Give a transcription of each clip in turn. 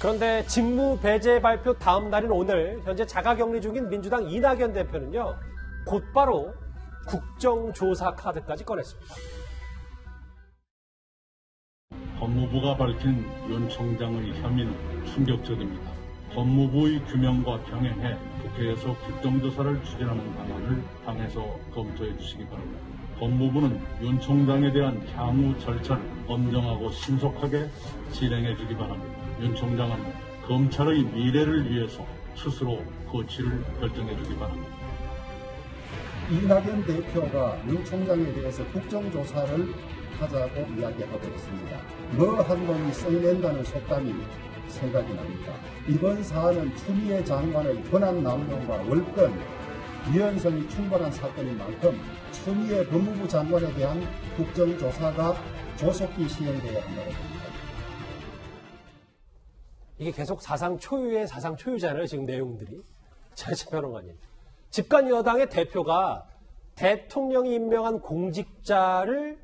그런데 직무 배제 발표 다음 날인 오늘 현재 자가격리 중인 민주당 이낙연 대표는요. 곧바로 국정조사 카드까지 꺼냈습니다. 법무부가 밝힌 윤 총장의 혐의는 충격적입니다. 법무부의 규명과 병행해 국회에서 국정조사를 추진하는 방안을 당에서 검토해 주시기 바랍니다. 법무부는 윤 총장에 대한 향후 절차를 엄정하고 신속하게 진행해 주기 바랍니다. 윤 총장은 검찰의 미래를 위해서 스스로 거취를 결정해 주기 바랍니다. 이낙연 대표가 윤 총장에 대해서 국정조사를 하자고 이야기하고 있습니다. 뭐 한 놈이 썩낸다는 속담이 생각이 납니다. 이번 사안은 추미애 장관의 권한 남용과 월권, 위헌성이 충분한 사건인 만큼 추미애 법무부 장관에 대한 국정조사가 조속히 시행되어야 한다고 봅니다. 이게 계속 사상 초유의 사상 초유잖아요. 지금 내용들이. 장혜찬 평론가님. 집권 여당의 대표가 대통령이 임명한 공직자를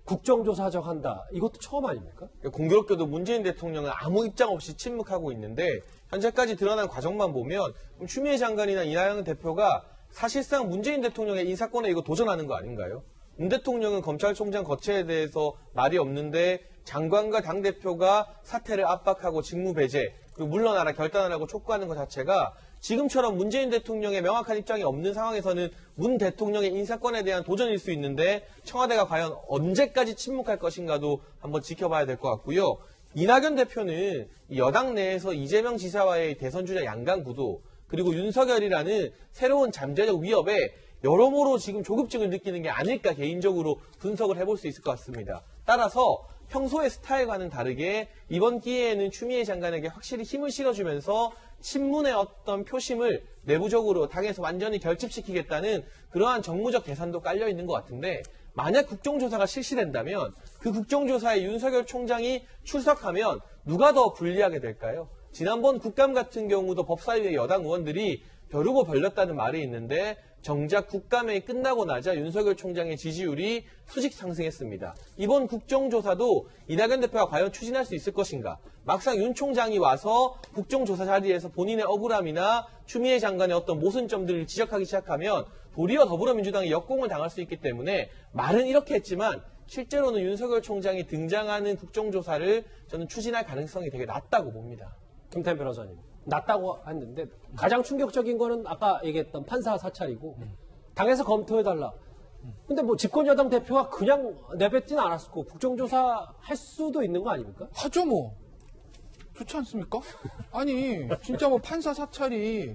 국정조사적한다. 이것도 처음 아닙니까? 공교롭게도 문재인 대통령은 아무 입장 없이 침묵하고 있는데 현재까지 드러난 과정만 보면 추미애 장관이나 이낙연 대표가 사실상 문재인 대통령의 인사권에 이거 도전하는 거 아닌가요? 문 대통령은 검찰총장 거취에 대해서 말이 없는데 장관과 당대표가 사퇴를 압박하고 직무 배제, 그리고 물러나라 결단하라고 촉구하는 것 자체가 지금처럼 문재인 대통령의 명확한 입장이 없는 상황에서는 문 대통령의 인사권에 대한 도전일 수 있는데 청와대가 과연 언제까지 침묵할 것인가도 한번 지켜봐야 될 것 같고요. 이낙연 대표는 여당 내에서 이재명 지사와의 대선주자 양강 구도 그리고 윤석열이라는 새로운 잠재적 위협에 여러모로 지금 조급증을 느끼는 게 아닐까 개인적으로 분석을 해볼 수 있을 것 같습니다. 따라서 평소의 스타일과는 다르게 이번 기회에는 추미애 장관에게 확실히 힘을 실어주면서 친문의 어떤 표심을 내부적으로 당에서 완전히 결집시키겠다는 그러한 정무적 계산도 깔려 있는 것 같은데 만약 국정조사가 실시된다면 그 국정조사에 윤석열 총장이 출석하면 누가 더 불리하게 될까요? 지난번 국감 같은 경우도 법사위의 여당 의원들이 벼르고 벌렸다는 말이 있는데 정작 국감회의 끝나고 나자 윤석열 총장의 지지율이 수직 상승했습니다. 이번 국정조사도 이낙연 대표가 과연 추진할 수 있을 것인가? 막상 윤 총장이 와서 국정조사 자리에서 본인의 억울함이나 추미애 장관의 어떤 모순점들을 지적하기 시작하면 도리어 더불어민주당이 역공을 당할 수 있기 때문에 말은 이렇게 했지만 실제로는 윤석열 총장이 등장하는 국정조사를 저는 추진할 가능성이 되게 낮다고 봅니다. 김태현 변호사님. 낮다고 했는데 가장 충격적인 거는 아까 얘기했던 판사 사찰이고 당에서 검토해달라. 근데 뭐 집권여당 대표가 그냥 내뱉지는 않았을 거고 국정조사 할 수도 있는 거 아닙니까? 하죠 뭐. 좋지 않습니까? 아니 진짜 뭐 판사 사찰이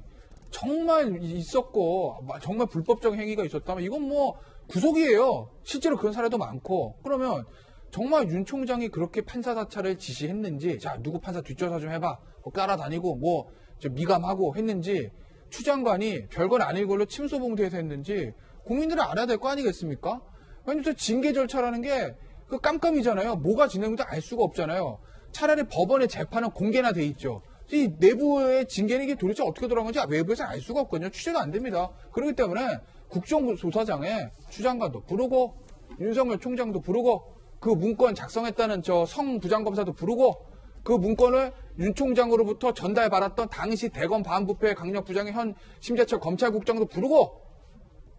정말 있었고 정말 불법적 행위가 있었다면 이건 뭐 구속이에요. 실제로 그런 사례도 많고 그러면 정말 윤 총장이 그렇게 판사 사찰을 지시했는지 자 누구 판사 뒷조사 좀 해봐 뭐 따라다니고 뭐 미감하고 했는지 추 장관이 별건 아닐 걸로 침소봉대해서 했는지 국민들은 알아야 될 거 아니겠습니까? 왜냐면 저 징계 절차라는 게 그 깜깜이잖아요. 뭐가 진행된지 알 수가 없잖아요. 차라리 법원의 재판은 공개나 돼 있죠. 이 내부의 징계는 이게 도대체 어떻게 돌아가는지 외부에서 알 수가 없거든요. 취재가 안 됩니다. 그렇기 때문에 국정조사장에 추 장관도 부르고 윤석열 총장도 부르고 그 문건 작성했다는 저 성 부장검사도 부르고 그 문건을 윤 총장으로부터 전달받았던 당시 대검 반부패 강력부장의 현 심재철 검찰국장도 부르고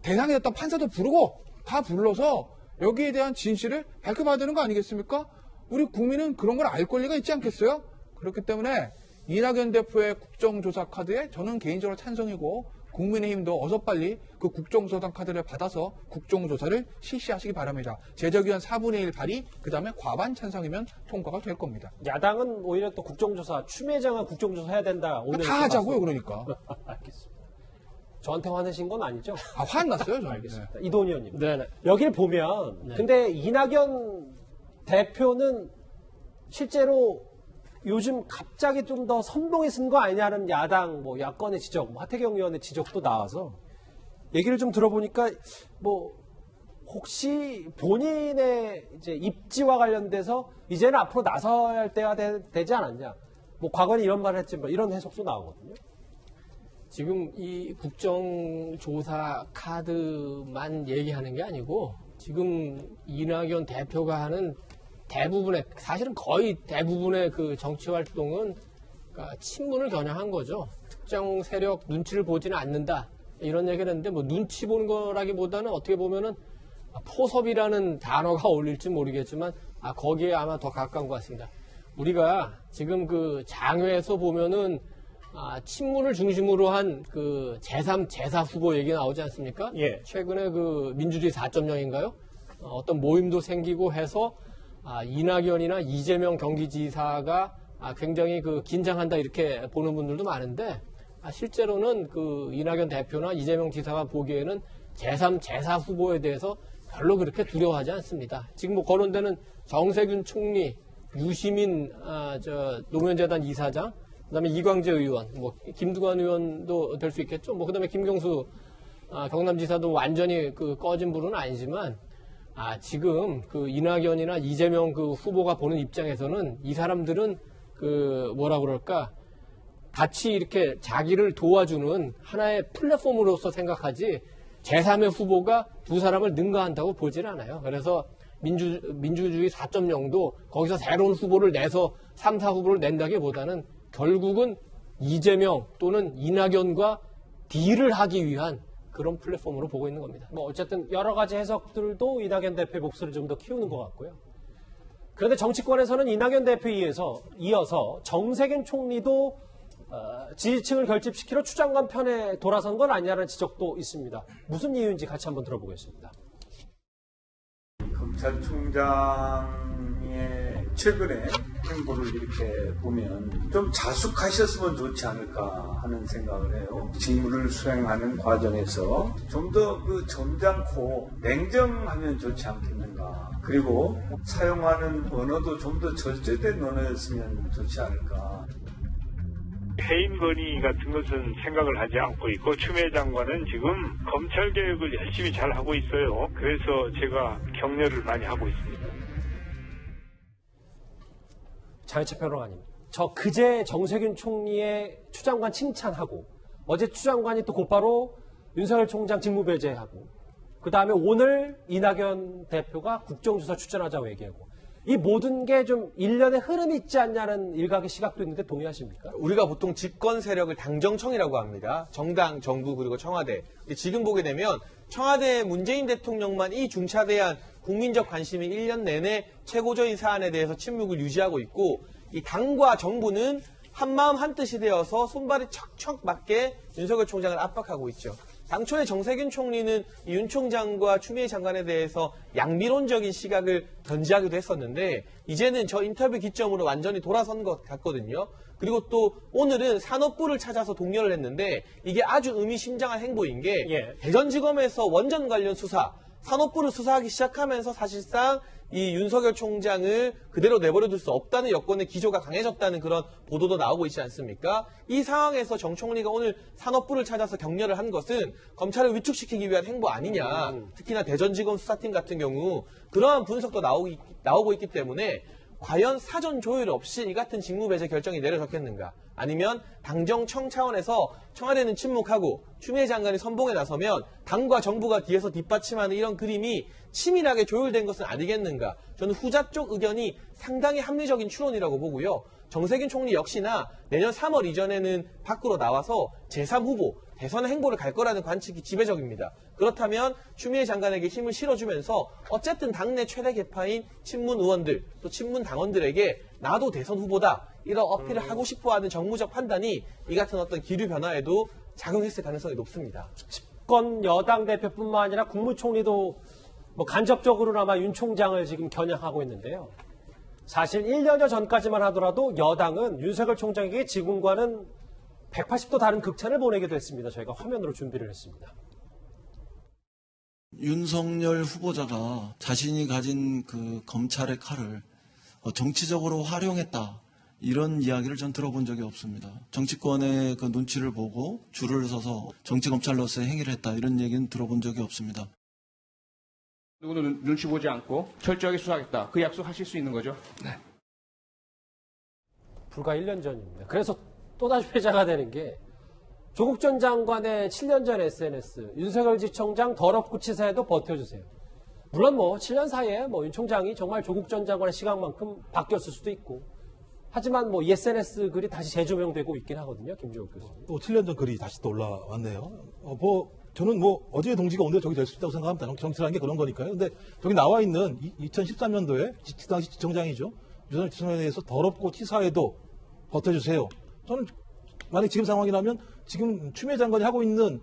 대상이 됐던 판사도 부르고 다 불러서 여기에 대한 진실을 밝혀봐야 되는 거 아니겠습니까? 우리 국민은 그런 걸 알 권리가 있지 않겠어요? 그렇기 때문에 이낙연 대표의 국정조사 카드에 저는 개인적으로 찬성이고 국민의힘도 어서 빨리 그 국정조사 카드를 받아서 국정조사를 실시하시기 바랍니다. 제적의원 4분의 1 발의, 그 다음에 과반 찬성이면 통과가 될 겁니다. 야당은 오히려 또 국정조사, 추미애 장관 국정조사 해야 된다. 오늘 다 하자고요, 그러니까. 알겠습니다. 저한테 화내신 건 아니죠? 아, 화났어요, 저는. 알겠습니다. 네. 이도훈 의원님. 네네. 여기를 보면, 네. 근데 이낙연 대표는 실제로 요즘 갑자기 좀 더 선봉에 쓴 거 아니냐는 야당, 뭐, 야권의 지적, 하태경 의원의 지적도 나와서 얘기를 좀 들어보니까 뭐, 혹시 본인의 이제 입지와 관련돼서 이제는 앞으로 나서야 할 때가 되지 않았냐. 뭐, 과거에 이런 말을 했지만 이런 해석도 나오거든요. 지금 이 국정조사 카드만 얘기하는 게 아니고 지금 이낙연 대표가 하는 대부분의 사실은 거의 대부분의 그 정치 활동은 그러니까 친문을 겨냥한 거죠. 특정 세력 눈치를 보지는 않는다. 이런 얘기를 했는데 뭐 눈치 보는 거라기보다는 어떻게 보면은 포섭이라는 단어가 어울릴지 모르겠지만 거기에 아마 더 가까운 것 같습니다. 우리가 지금 그 장외에서 보면은 친문을 중심으로 한 그 제3, 제4 후보 얘기 나오지 않습니까? 예. 최근에 그 민주주의 4.0인가요? 어떤 모임도 생기고 해서 이낙연이나 이재명 경기지사가 굉장히 그 긴장한다 이렇게 보는 분들도 많은데 실제로는 그 이낙연 대표나 이재명 지사가 보기에는 제3, 제4 후보에 대해서 별로 그렇게 두려워하지 않습니다. 지금 뭐 거론되는 정세균 총리, 유시민 노무현재단 이사장, 그다음에 이광재 의원, 뭐 김두관 의원도 될 수 있겠죠. 뭐 그다음에 김경수 경남지사도 완전히 그 꺼진 불은 아니지만 지금 그 이낙연이나 이재명 그 후보가 보는 입장에서는 이 사람들은 그 뭐라 그럴까 같이 이렇게 자기를 도와주는 하나의 플랫폼으로서 생각하지 제3의 후보가 두 사람을 능가한다고 보질 않아요. 그래서 민주주의 4.0도 거기서 새로운 후보를 내서 3, 4 후보를 낸다기보다는 결국은 이재명 또는 이낙연과 딜을 하기 위한 그런 플랫폼으로 보고 있는 겁니다. 뭐 어쨌든 여러 가지 해석들도 이낙연 대표의 목소리를 좀 더 키우는 것 같고요. 그런데 정치권에서는 이낙연 대표에 이어서 정세균 총리도 지지층을 결집시키러 추장관 편에 돌아선 건 아니냐는 지적도 있습니다. 무슨 이유인지 같이 한번 들어보겠습니다. 검찰총장의 최근에 행보를 이렇게 보면 좀 자숙하셨으면 좋지 않을까 하는 생각을 해요. 직무를 수행하는 과정에서 좀 더 그 점잖고 냉정하면 좋지 않겠는가. 그리고 사용하는 언어도 좀 더 절제된 언어였으면 좋지 않을까. 해임 건의 같은 것은 생각을 하지 않고 있고 추미애 장관은 지금 검찰 개혁을 열심히 잘 하고 있어요. 그래서 제가 격려를 많이 하고 있습니다. 장혜철 평론가님, 저 그제 정세균 총리의 추장관 칭찬하고 어제 추장관이 또 곧바로 윤석열 총장 직무배제하고 그 다음에 오늘 이낙연 대표가 국정조사 추천하자고 얘기하고 이 모든 게 좀 일련의 흐름이 있지 않냐는 일각의 시각도 있는데 동의하십니까? 우리가 보통 집권 세력을 당정청이라고 합니다. 정당, 정부, 그리고 청와대. 근데 지금 보게 되면 청와대 문재인 대통령만 이 중차대한 국민적 관심이 1년 내내 최고조인 사안에 대해서 침묵을 유지하고 있고 이 당과 정부는 한마음 한뜻이 되어서 손발이 척척 맞게 윤석열 총장을 압박하고 있죠. 당초에 정세균 총리는 윤 총장과 추미애 장관에 대해서 양비론적인 시각을 견지하기도 했었는데 이제는 저 인터뷰 기점으로 완전히 돌아선 것 같거든요. 그리고 또 오늘은 산업부를 찾아서 독려를 했는데 이게 아주 의미심장한 행보인 게 대전지검에서 원전 관련 수사, 산업부를 수사하기 시작하면서 사실상 이 윤석열 총장을 그대로 내버려둘 수 없다는 여권의 기조가 강해졌다는 그런 보도도 나오고 있지 않습니까? 이 상황에서 정 총리가 오늘 산업부를 찾아서 격려를 한 것은 검찰을 위축시키기 위한 행보 아니냐. 특히나 대전지검 수사팀 같은 경우 그러한 분석도 나오고 있기 때문에 과연 사전 조율 없이 이 같은 직무배제 결정이 내려졌겠는가? 아니면 당정청 차원에서 청와대는 침묵하고 추미애 장관이 선봉에 나서면 당과 정부가 뒤에서 뒷받침하는 이런 그림이 치밀하게 조율된 것은 아니겠는가? 저는 후자 쪽 의견이 상당히 합리적인 추론이라고 보고요. 정세균 총리 역시나 내년 3월 이전에는 밖으로 나와서 제3후보 대선 행보를 갈 거라는 관측이 지배적입니다. 그렇다면 추미애 장관에게 힘을 실어주면서 어쨌든 당내 최대 계파인 친문 의원들 또 친문 당원들에게 나도 대선 후보다 이런 어필을 하고 싶어하는 정무적 판단이 이 같은 어떤 기류 변화에도 작용했을 가능성이 높습니다. 집권 여당 대표뿐만 아니라 국무총리도 뭐 간접적으로나마 윤 총장을 지금 겨냥하고 있는데요. 사실 1년여 전까지만 하더라도 여당은 윤석열 총장에게 지금과는 180도 다른 극찬을 보내기도 했습니다. 저희가 화면으로 준비를 했습니다. 윤석열 후보자가 자신이 가진 그 검찰의 칼을 정치적으로 활용했다. 이런 이야기를 전 들어본 적이 없습니다. 정치권의 그 눈치를 보고 줄을 서서 정치검찰로서의 행위를 했다. 이런 얘기는 들어본 적이 없습니다. 누구는 눈치 보지 않고 철저하게 수사하겠다. 그 약속하실 수 있는 거죠? 네. 불과 1년 전입니다. 그래서 또다시 회자가 되는 게 조국 전 장관의 7년 전 SNS, 윤석열 지청장 더럽고 치사해도 버텨주세요. 물론 뭐 7년 사이에 뭐 윤 총장이 정말 조국 전 장관의 시각만큼 바뀌었을 수도 있고 하지만 뭐 SNS 글이 다시 재조명되고 있긴 하거든요. 김주옥 교수님. 또 7년 전 글이 다시 또 올라왔네요. 저는 어제의 동지가 오늘 저기 될 수 있다고 생각합니다. 정치라는 게 그런 거니까요. 근데 저기 나와 있는 2013년도에 그 당시 지청장이죠. 유선열 지청장에 대해서 더럽고 치사해도 버텨주세요. 저는 만약 지금 상황이라면 지금 추미애 장관이 하고 있는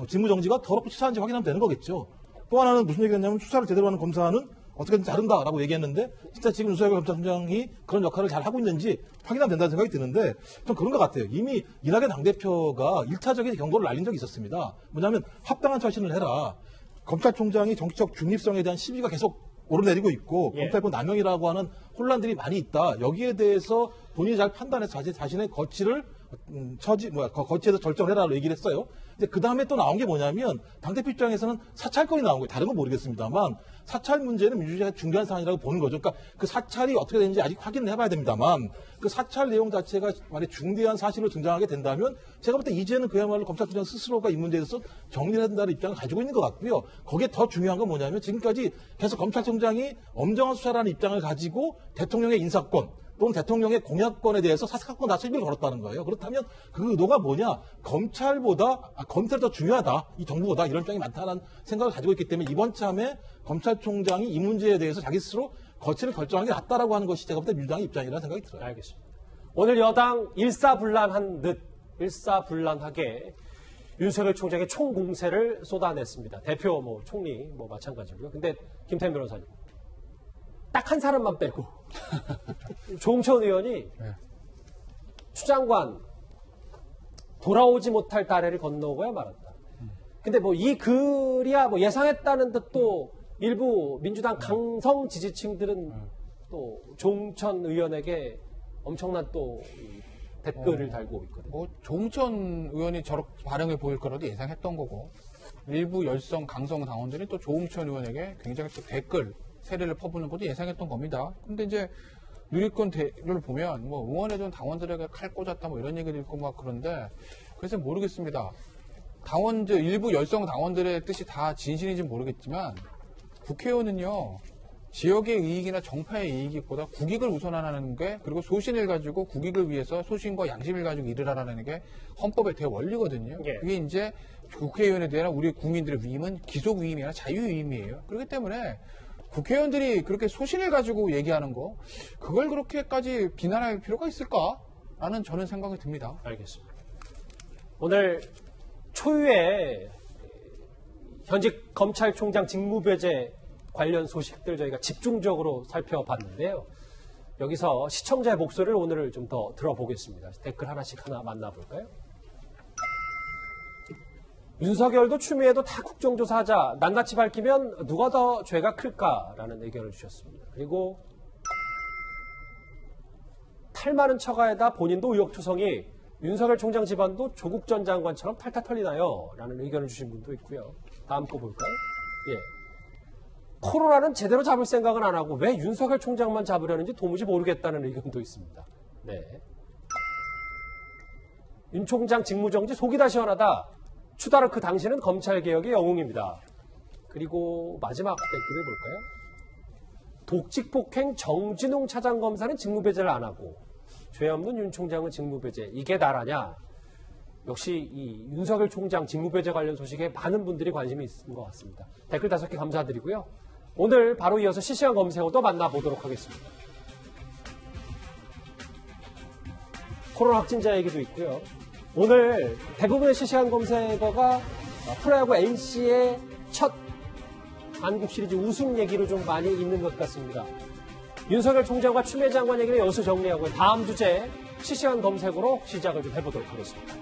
직무정지가 더럽고 치사한지 확인하면 되는 거겠죠. 또 하나는 무슨 얘기였냐면 수사를 제대로 하는 검사는 어떻게든 자른다라고 얘기했는데 진짜 지금 윤석열 검찰총장이 그런 역할을 잘 하고 있는지 확인하면 된다는 생각이 드는데 좀 그런 것 같아요. 이미 이낙연 당대표가 1차적인 경고를 날린 적이 있었습니다. 뭐냐면 합당한 처신을 해라. 검찰총장이 정치적 중립성에 대한 시비가 계속 오르내리고 있고 검찰권 남용이라고 하는 혼란들이 많이 있다. 여기에 대해서 본인이 잘 판단해서 자신의 거취를 거취에서 결정을 해라고 얘기를 했어요. 이제 그 다음에 또 나온 게 뭐냐면 당대표 입장에서는 사찰건이 나온 거예요. 다른 건 모르겠습니다만 사찰 문제는 민주주의가 중요한 사안이라고 보는 거죠. 그러니까 그 사찰이 어떻게 되는지 아직 확인을 해봐야 됩니다만 그 사찰 내용 자체가 만약 중대한 사실로 등장하게 된다면 제가 볼 때 이제는 그야말로 검찰총장 스스로가 이 문제에 대해서 정리를 해야 된다는 입장을 가지고 있는 것 같고요. 거기에 더 중요한 건 뭐냐면 지금까지 계속 검찰총장이 엄정한 수사라는 입장을 가지고 대통령의 인사권 또는 대통령의 공약권에 대해서 사사건 다 시비를 걸었다는 거예요. 그렇다면 그 의도가 뭐냐? 검찰이 더 중요하다. 이 정부보다 이런 입장이 많다는 생각을 가지고 있기 때문에 이번 참에 검찰총장이 이 문제에 대해서 자기 스스로 거취를 결정하는 게 낫다라고 하는 것이 제가 볼 때 민주당의 입장이라는 생각이 들어요. 알겠습니다. 오늘 여당 일사불란하게 윤석열 총장의 총공세를 쏟아냈습니다. 대표 총리 마찬가지고요. 근데 김태현 변호사님. 딱 한 사람만 빼고 조홍천 의원이 추 장관 돌아오지 못할 다리를 건너고야 말았다. 근데 이 글이야 예상했다는 듯도 일부 민주당 강성 지지층들은 또 조홍천 의원에게 엄청난 또 댓글을 달고 있거든요. 조홍천 의원이 저렇게 반응을 보일 거라도 예상했던 거고 일부 열성 강성 당원들이 또 조홍천 의원에게 굉장히 또 댓글 세례를 퍼부는 것도 예상했던 겁니다. 근데 이제 누리꾼을 보면 의원회전 당원들에게 칼 꽂았다 이런 얘기도 있고 그런데 그래서 모르겠습니다. 일부 열성 당원들의 뜻이 다 진실인지 모르겠지만 국회의원은요 지역의 이익이나 정파의 이익보다 국익을 우선하는 게 그리고 소신을 가지고 국익을 위해서 소신과 양심을 가지고 일을 하라는 게 헌법의 대원리거든요. 그게 이제 국회의원에 대한 우리 국민들의 위임은 기속 위임이 아니라 자유 위임이에요. 그렇기 때문에 국회의원들이 그렇게 소신을 가지고 얘기하는 거 그걸 그렇게까지 비난할 필요가 있을까라는 저는 생각이 듭니다. 알겠습니다. 오늘 초유의 현직 검찰총장 직무배제 관련 소식들 저희가 집중적으로 살펴봤는데요. 여기서 시청자의 목소리를 오늘 좀 더 들어보겠습니다. 댓글 하나씩 만나볼까요? 윤석열도 추미애도 다 국정조사하자. 낱낱이 밝히면 누가 더 죄가 클까라는 의견을 주셨습니다. 그리고 탈 많은 처가에다 본인도 의혹투성이 윤석열 총장 집안도 조국 전 장관처럼 탈탈 털리나요? 라는 의견을 주신 분도 있고요. 다음 거 볼까요? 코로나는 제대로 잡을 생각은 안 하고 왜 윤석열 총장만 잡으려는지 도무지 모르겠다는 의견도 있습니다. 윤 총장 직무정지 속이 다 시원하다. 추다르크 당신은 검찰개혁의 영웅입니다. 그리고 마지막 댓글을 볼까요? 독직폭행 정진웅 차장검사는 직무배제를 안 하고 죄 없는 윤 총장은 직무배제. 이게 나라냐? 역시 이 윤석열 총장 직무배제 관련 소식에 많은 분들이 관심이 있는 것 같습니다. 댓글 5개 감사드리고요. 오늘 바로 이어서 실시간 검색어도 만나보도록 하겠습니다. 코로나 확진자 얘기도 있고요. 오늘 대부분의 실시간 검색어가 프로야구 NC의 첫 한국 시리즈 우승 얘기로 좀 많이 있는 것 같습니다. 윤석열 총장과 추미애 장관 얘기를 여기서 정리하고 다음 주제 실시간 검색어로 시작을 좀 해보도록 하겠습니다.